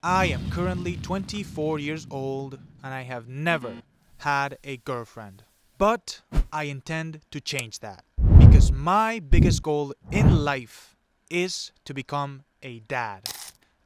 I am currently 24 years old and I have never had a girlfriend. But I intend to change that because my biggest goal in life is to become a dad.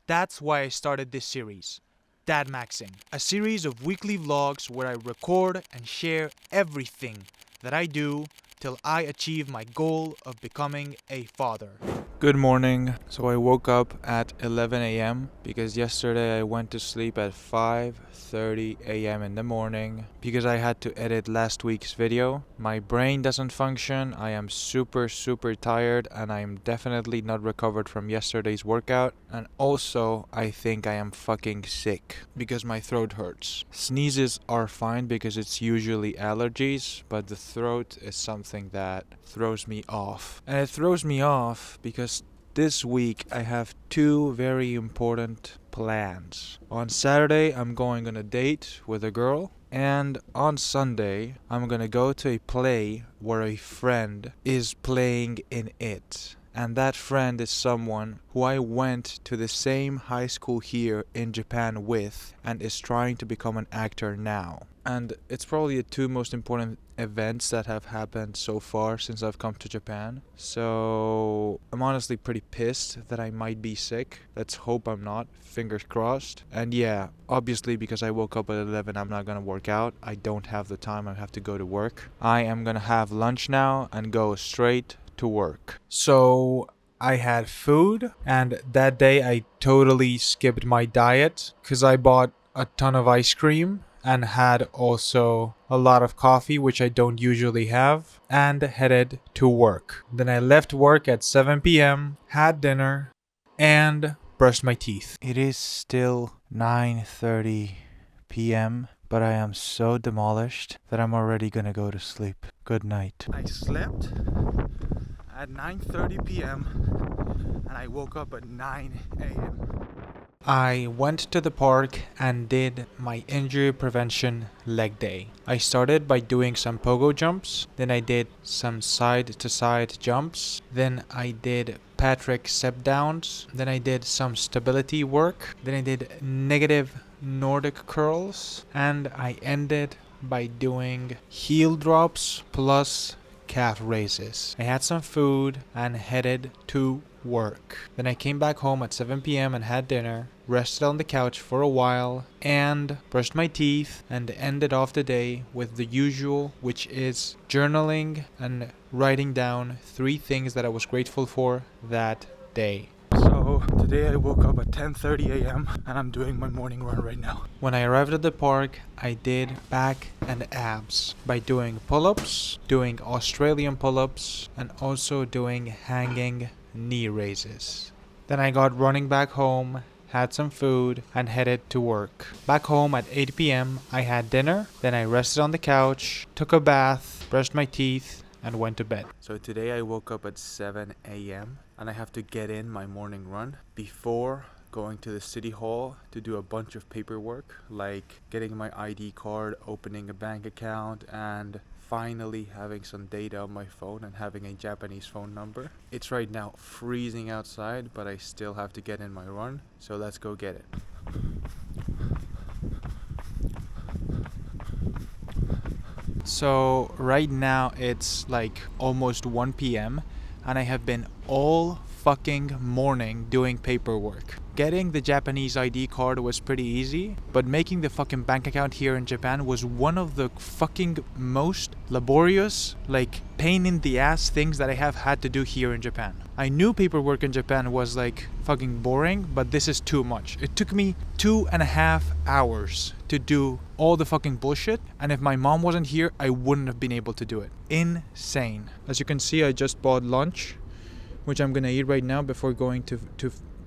That's why I started this series, Dad Maxing, a series of weekly vlogs where I record and share everything that I do till I achieve my goal of becoming a father. Good morning. So I woke up at 11 a.m. because yesterday I went to sleep at 5:30 a.m. in the morning because I had to edit last week's video. My brain doesn't function. I am super tired and I am definitely not recovered from yesterday's workout. And also I think I am fucking sick because my throat hurts. Sneezes are fine because it's usually allergies, but the throat is something that throws me off. And it throws me off because this week I have two very important plans. On Saturday I'm going on a date with a girl, and on Sunday I'm gonna go to a play where a friend is playing in it. And that friend is someone who I went to the same high school here in Japan with and is trying to become an actor now. And it's probably the two most important events that have happened so far since I've come to Japan. So I'm honestly pretty pissed that I might be sick. Let's hope I'm not. Fingers crossed. And yeah, obviously because I woke up at 11, I'm not gonna work out. I don't have the time. I have to go to work. I am gonna have lunch now and go straight to work. So I had food, and that day I totally skipped my diet because I bought a ton of ice cream and had also a lot of coffee, which I don't usually have, and headed to work. Then I left work at 7 p.m., had dinner, and brushed my teeth. It is still 9:30 p.m., but I am so demolished that I'm already gonna go to sleep. Good night. I slept at 9:30 p.m. and I woke up at 9 a.m. I went to the park and did my injury prevention leg day. I started by doing some pogo jumps, then I did some side to side jumps, then I did Patrick step downs, then I did some stability work, then I did negative Nordic curls, and I ended by doing heel drops plus calf raises. I had some food and headed to work. Then I came back home at 7 p.m. and had dinner, rested on the couch for a while, and brushed my teeth and ended off the day with the usual, which is journaling and writing down 3 things that I was grateful for that day. So today I woke up at 10:30 a.m. and I'm doing my morning run right now. When I arrived at the park, I did back and abs by doing pull-ups, doing Australian pull-ups, and also doing hanging knee raises. Then I got running back home, had some food, and headed to work. Back home at 8 p.m. I had dinner, then I rested on the couch, took a bath, brushed my teeth, and went to bed. So today I woke up at 7 a.m. and I have to get in my morning run before going to the city hall to do a bunch of paperwork, like getting my ID card, opening a bank account, and finally having some data on my phone and having a Japanese phone number. It's right now freezing outside, but I still have to get in my run, so let's go get it. So right now it's like almost 1 p.m. and I have been all fucking morning doing paperwork. Getting the Japanese ID card was pretty easy, but making the fucking bank account here in Japan was one of the fucking most laborious, like pain in the ass things that I have had to do here in Japan. I knew paperwork in Japan was like fucking boring, but this is too much. It took me 2.5 hours to do all the fucking bullshit, and if my mom wasn't here, I wouldn't have been able to do it. Insane. As you can see, I just bought lunch, which I'm gonna eat right now before going to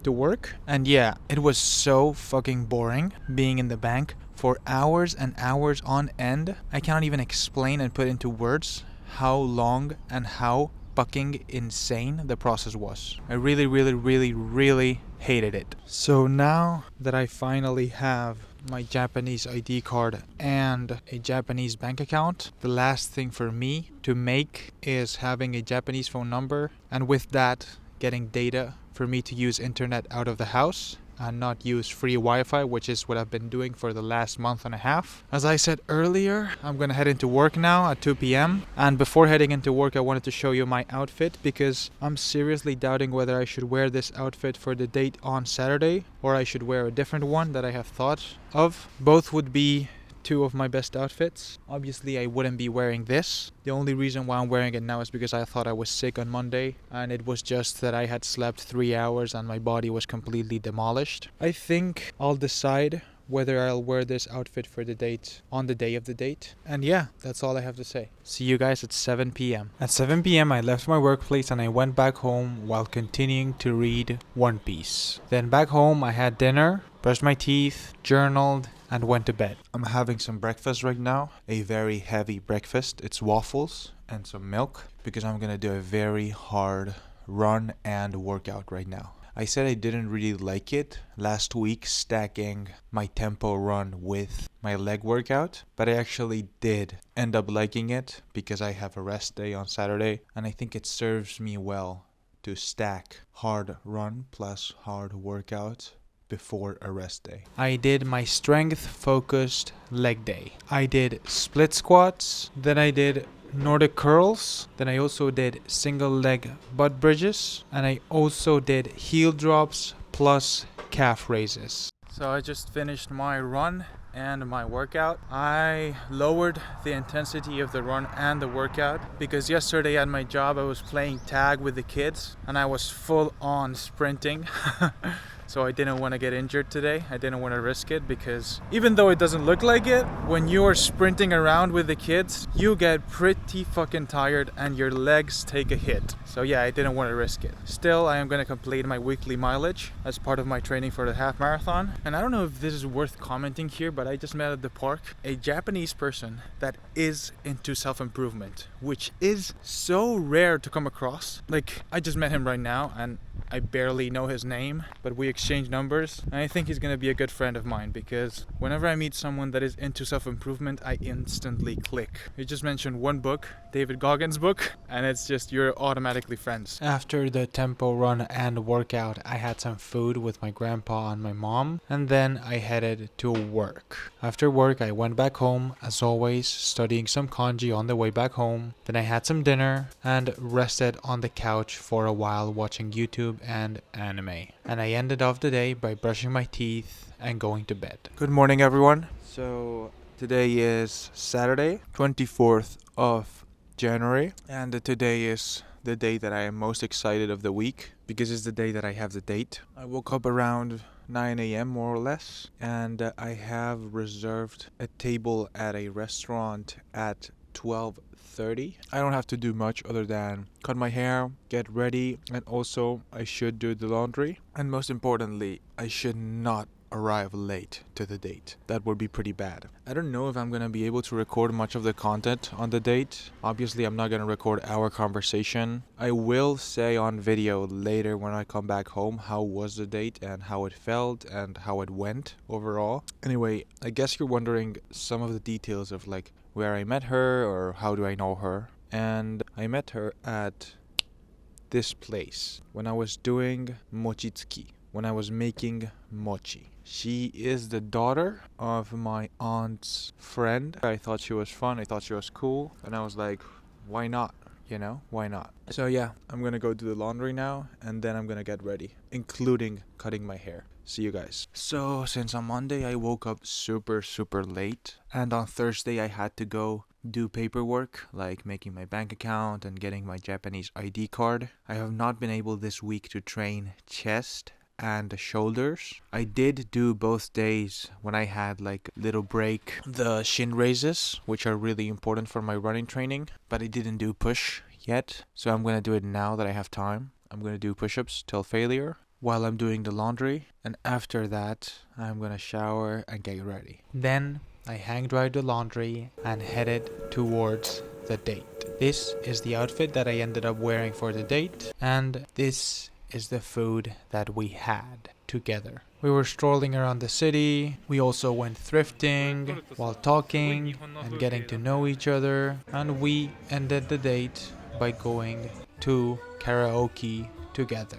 work. And yeah, it was so fucking boring being in the bank for hours and hours on end. I cannot even explain and put into words how long and how fucking insane the process was. I really hated it. So now that I finally have my Japanese ID card and a Japanese bank account, the last thing for me to make is having a Japanese phone number, and with that getting data for me to use internet out of the house, and not use free Wi-Fi, which is what I've been doing for the last month and a half. As I said earlier, I'm gonna head into work now at 2 p.m. And before heading into work, I wanted to show you my outfit because I'm seriously doubting whether I should wear this outfit for the date on Saturday or I should wear a different one that I have thought of. Both would be two of my best outfits. Obviously, I wouldn't be wearing this. The only reason why I'm wearing it now is because I thought I was sick on Monday, and it was just that I had slept 3 hours and my body was completely demolished. I think I'll decide whether I'll wear this outfit for the date on the day of the date. And yeah, that's all I have to say. See you guys at 7 p.m. At 7 p.m. I left my workplace and I went back home while continuing to read One Piece. Then back home I had dinner, brushed my teeth, journaled, and went to bed. I'm having some breakfast right now, a very heavy breakfast. It's waffles and some milk because I'm gonna do a very hard run and workout right now. I said I didn't really like it last week, stacking my tempo run with my leg workout, but I actually did end up liking it because I have a rest day on Saturday, and I think it serves me well to stack hard run plus hard workout before a rest day. I did my strength focused leg day. I did split squats, then I did Nordic curls, then I also did single leg butt bridges, and I also did heel drops plus calf raises. So I just finished my run and my workout. I lowered the intensity of the run and the workout because yesterday at my job I was playing tag with the kids and I was full on sprinting. So I didn't want to get injured today. I didn't want to risk it because even though it doesn't look like it, when you are sprinting around with the kids, you get pretty fucking tired and your legs take a hit. So yeah, I didn't want to risk it. Still, I am going to complete my weekly mileage as part of my training for the half marathon. And I don't know if this is worth commenting here, but I just met at the park a Japanese person that is into self-improvement, which is so rare to come across. Like, I just met him right now and I barely know his name, but we exchange numbers, and I think he's gonna be a good friend of mine because whenever I meet someone that is into self-improvement, I instantly click. You just mentioned one book, David Goggins' book, and it's just you're automatically friends. After the tempo run and workout, I had some food with my grandpa and my mom, and then I headed to work. After work, I went back home, as always, studying some kanji on the way back home. Then I had some dinner and rested on the couch for a while watching YouTube and anime. And I ended off the day by brushing my teeth and going to bed. Good morning, everyone. So today is Saturday, 24th of January, and today is the day that I am most excited of the week because it's the day that I have the date. I woke up around 9 a.m. more or less, and I have reserved a table at a restaurant at 12:30. I don't have to do much other than cut my hair, get ready, and also I should do the laundry. And most importantly, I should not arrive late to the date. That would be pretty bad. I don't know if I'm gonna be able to record much of the content on the date. Obviously, I'm not gonna record our conversation. I will say on video later when I come back home how was the date and how it felt and how it went overall. Anyway, I guess you're wondering some of the details of like where I met her or how do I know her. And I met her at this place when I was doing mochitsuki, when I was making mochi. She is the daughter of my aunt's friend. I thought she was fun, I thought she was cool, and I was like, why not? You know, why not? So yeah, I'm gonna go do the laundry now, and then I'm gonna get ready, including cutting my hair. See you guys. So since on Monday I woke up super late, and on Thursday I had to go do paperwork like making my bank account and getting my Japanese ID card. I have not been able this week to train chest and shoulders. I did do both days when I had like little break the shin raises, which are really important for my running training, but I didn't do push yet, so I'm gonna do it now that I have time. I'm gonna do push-ups till failure while I'm doing the laundry, and after that I'm gonna shower and get ready. Then I hang dried the laundry and headed towards the date. This is the outfit that I ended up wearing for the date, and this is the food that we had together. We were strolling around the city. We also went thrifting while talking and getting to know each other, and we ended the date by going to karaoke together.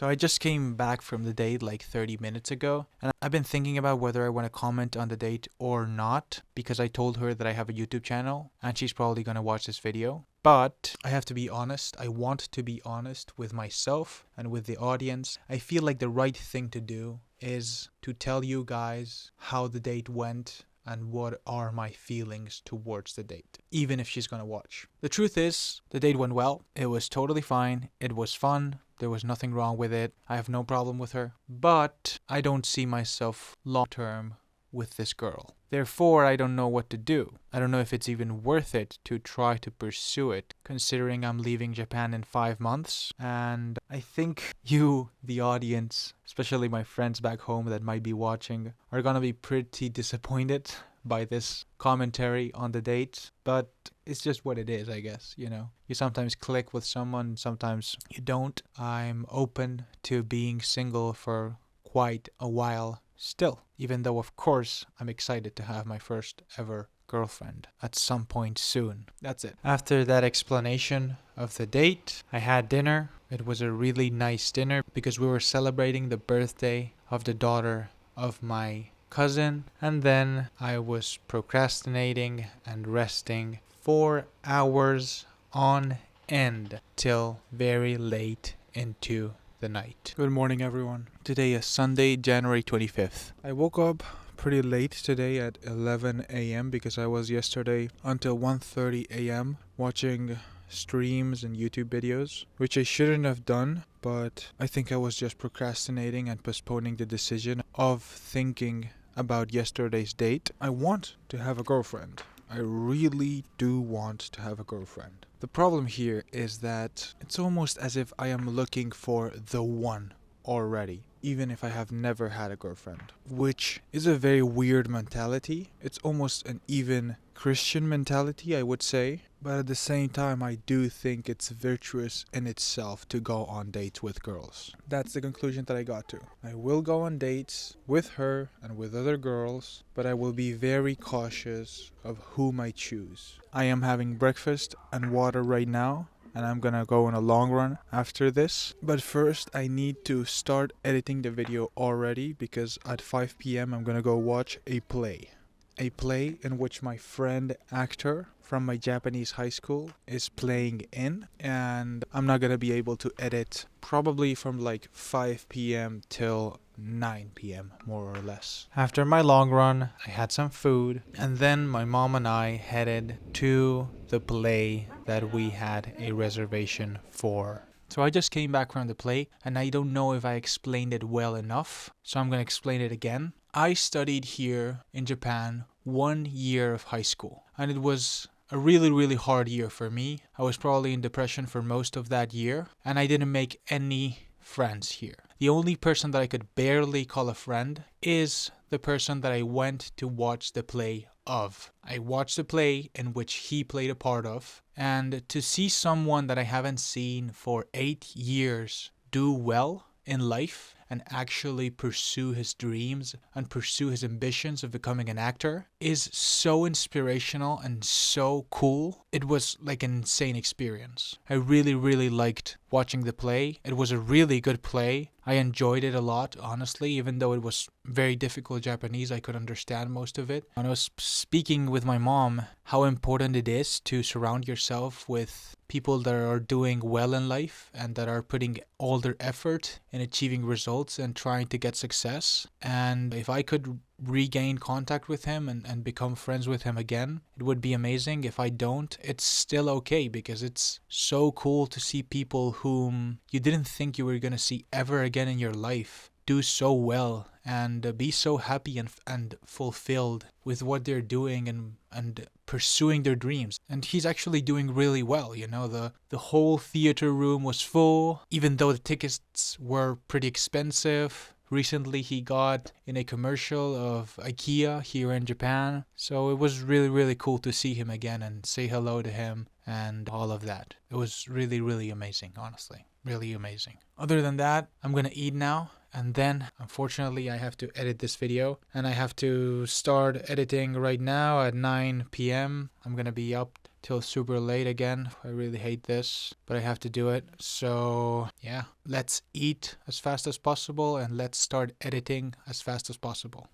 So I just came back from the date like 30 minutes ago, and I've been thinking about whether I want to comment on the date or not, because I told her that I have a YouTube channel and she's probably going to watch this video. But I have to be honest. I want to be honest with myself and with the audience. I feel like the right thing to do is to tell you guys how the date went and what are my feelings towards the date, even if she's gonna watch. The truth is, the date went well. It was totally fine. It was fun. There was nothing wrong with it. I have no problem with her. But I don't see myself long term with this girl. Therefore, I don't know what to do. I don't know if it's even worth it to try to pursue it, considering I'm leaving Japan in 5 months. And I think you, the audience, especially my friends back home that might be watching, are gonna be pretty disappointed by this commentary on the date. But it's just what it is, I guess, you know. You sometimes click with someone, sometimes you don't. I'm open to being single for quite a while still, even though of course I'm excited to have my first ever girlfriend at some point soon. That's it. After that explanation of the date, I had dinner. It was a really nice dinner because we were celebrating the birthday of the daughter of my cousin, and then I was procrastinating and resting 4 hours on end till very late into the night. Good morning, everyone. Today is Sunday, January 25th. I woke up pretty late today at 11 a.m. because I was yesterday until 1:30 a.m. watching streams and YouTube videos, which I shouldn't have done, but I think I was just procrastinating and postponing the decision of thinking about yesterday's date. I want to have a girlfriend. I really do want to have a girlfriend. The problem here is that it's almost as if I am looking for the one already, even if I have never had a girlfriend, which is a very weird mentality. It's almost an even Christian mentality, I would say. But at the same time, I do think it's virtuous in itself to go on dates with girls. That's the conclusion that I got to. I will go on dates with her and with other girls, but I will be very cautious of whom I choose. I am having breakfast and water right now, and I'm gonna go on a long run after this. But first, I need to start editing the video already because at 5 p.m. I'm gonna go watch a play. A play in which my friend actor from my Japanese high school is playing in, and I'm not gonna be able to edit probably from like 5 p.m. till 9 p.m. more or less. After my long run, I had some food, and then my mom and I headed to the play that we had a reservation for. So I just came back from the play, and I don't know if I explained it well enough, so I'm gonna explain it again. I studied here in Japan 1 year of high school, and it was a really hard year for me. I was probably in depression for most of that year, and I didn't make any friends here. The only person that I could barely call a friend is the person that I went to watch the play of. I watched the play in which he played a part of, and to see someone that I haven't seen for 8 years do well in life and actually pursue his dreams and pursue his ambitions of becoming an actor is so inspirational and so cool. It was like an insane experience. I really liked watching the play. It was a really good play. I enjoyed it a lot, honestly, even though it was very difficult Japanese. I could understand most of it. And I was speaking with my mom how important it is to surround yourself with people that are doing well in life and that are putting all their effort in achieving results and trying to get success. And if I could regain contact with him and become friends with him again, it would be amazing. If I don't, it's still okay, because it's so cool to see people whom you didn't think you were going to see ever again in your life do so well and be so happy and fulfilled with what they're doing and pursuing their dreams. And he's actually doing really well, you know. The whole theater room was full, even though the tickets were pretty expensive. Recently he got in a commercial of IKEA here in Japan, so it was really cool to see him again and say hello to him and all of that. It was really amazing, honestly. Really amazing. Other than that, I'm gonna eat now, And then, unfortunately, I have to edit this video. And I have to start editing right now at 9 p.m. I'm gonna be up till super late again. I really hate this, but I have to do it. So yeah, let's eat as fast as possible and let's start editing as fast as possible.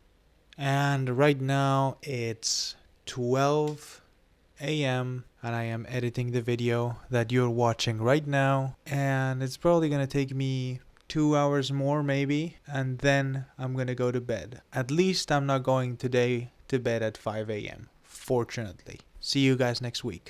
And right now it's 12 a.m. and I am editing the video that you're watching right now, and it's probably gonna take me 2 hours more maybe, and then I'm gonna go to bed. At least I'm not going today to bed at 5 a.m. fortunately. See you guys next week.